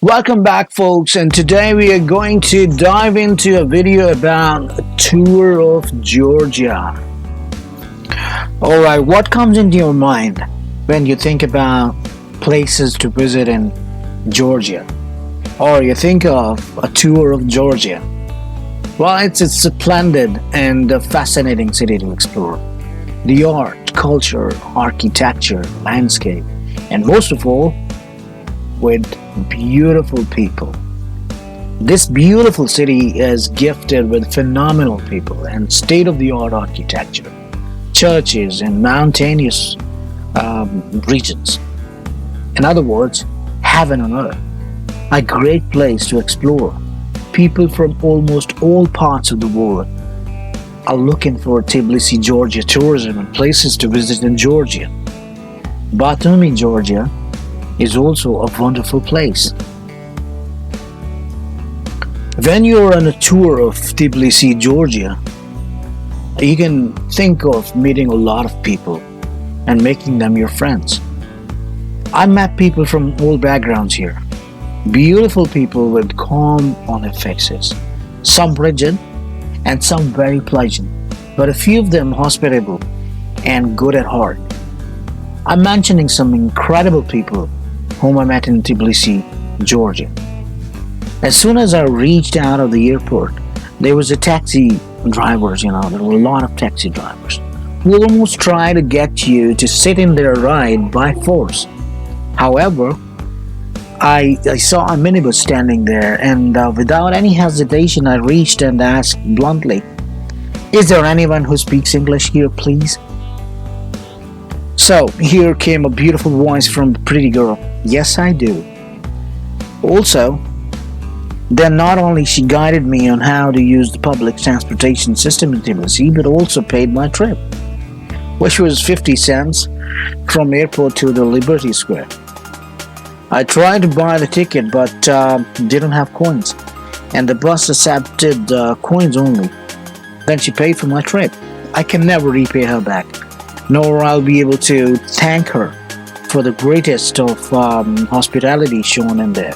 Welcome back, folks, and today we are going to dive into a video about a tour of Georgia. Alright, what comes into your mind when you think about places to visit in Georgia? Or you think of a tour of Georgia? Well, it's a splendid and a fascinating city to explore. The art, culture, architecture, landscape, and most of all, with beautiful people. This beautiful city is gifted with phenomenal people and state-of-the-art architecture, churches, and mountainous regions. In other words, heaven on earth. A great place to explore. People from almost all parts of the world are looking for Tbilisi, Georgia tourism and places to visit in Georgia. Batumi, Georgia is also a wonderful place. When you're on a tour of Tbilisi, Georgia, you can think of meeting a lot of people and making them your friends. I met people from all backgrounds here. Beautiful people with calm on their faces, some rigid and some very pleasant, but a few of them hospitable and good at heart. I'm mentioning some incredible people whom I met in Tbilisi, Georgia. As soon as I reached out of the airport, there was a taxi drivers, there were a lot of taxi drivers who almost try to get you to sit in their ride by force. However, I saw a minibus standing there, and without any hesitation, I reached and asked bluntly, "Is there anyone who speaks English here, please?" So here came a beautiful voice from the pretty girl. "Yes, I do." Also, then not only she guided me on how to use the public transportation system in Tbilisi, but also paid my trip, which was 50 cents from airport to the Liberty Square. I tried to buy the ticket but didn't have coins, and the bus accepted coins only. Then she paid for my trip. I can never repay her back, nor I'll be able to thank her for the greatest of hospitality shown in there.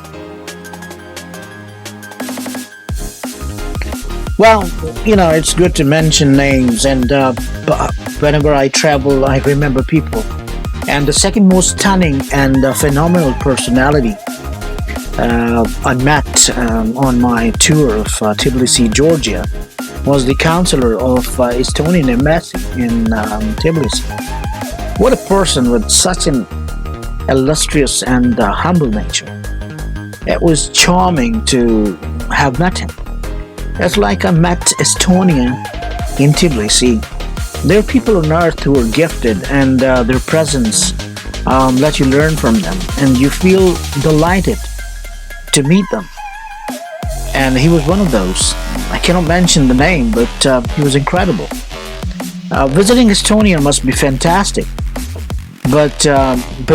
Well, it's good to mention names, and whenever I travel, I remember people. And the second most stunning and phenomenal personality I met on my tour of Tbilisi, Georgia, was the counselor of Estonian embassy in Tbilisi. What a person with such an illustrious and humble nature. It was charming to have met him. It's like I met Estonia in Tbilisi. There are people on earth who are gifted, and their presence let you learn from them, and you feel delighted to meet them. And he was one of those. I cannot mention the name, but he was incredible. Visiting Estonia must be fantastic, but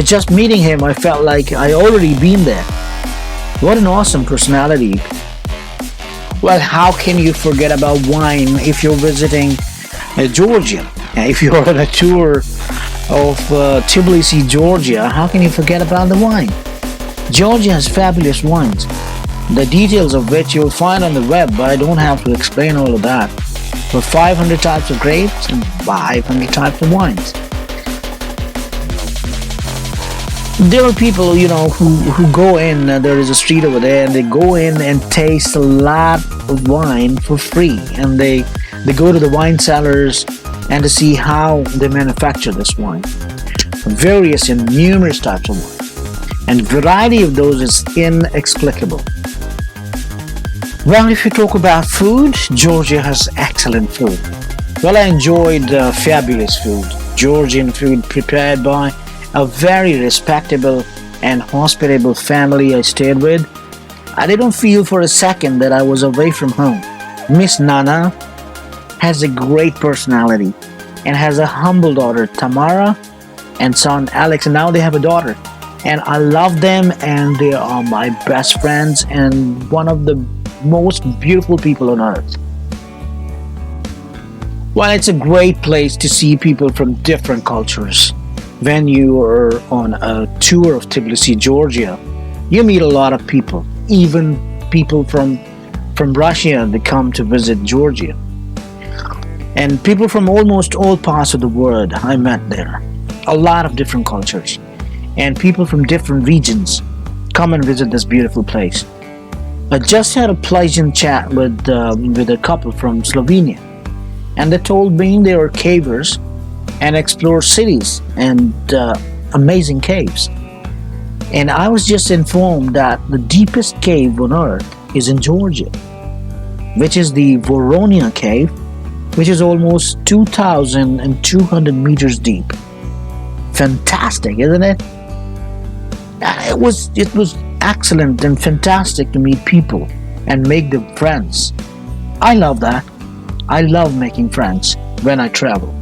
just meeting him, I felt like I already been there. What an awesome personality. Well, how can you forget about wine if you're visiting Georgia? If you're on a tour of Tbilisi, Georgia, how can you forget about the wine? Georgia has fabulous wines, the details of which you'll find on the web, but I don't have to explain all of that. With 500 types of grapes and 500 types of wines. There are people, who go in, there is a street over there, and they go in and taste a lot of wine for free. And they go to the wine cellars and to see how they manufacture this wine. Various and numerous types of wine. And variety of those is inexplicable. Well, if you talk about food, Georgia has excellent food. Well, I enjoyed fabulous food. Georgian food prepared by a very respectable and hospitable family I stayed with. I didn't feel for a second that I was away from home. Miss Nana has a great personality and has a humble daughter, Tamara, and son, Alex, and now they have a daughter. And I love them, and they are my best friends and one of the most beautiful people on earth. Well, it's a great place to see people from different cultures. When you are on a tour of Tbilisi, Georgia, You meet a lot of people, even people from Russia. They come to visit Georgia, and people from almost all parts of the world I met there. A lot of different cultures, and people from different regions come and visit this beautiful place. I just had a pleasant chat with a couple from Slovenia, and they told me they are cavers and explore cities and amazing caves. And I was just informed that the deepest cave on earth is in Georgia, which is the Voronia cave, which is almost 2,200 meters deep. Fantastic, isn't it? It was excellent and fantastic to meet people and make them friends. I love that. I love making friends when I travel.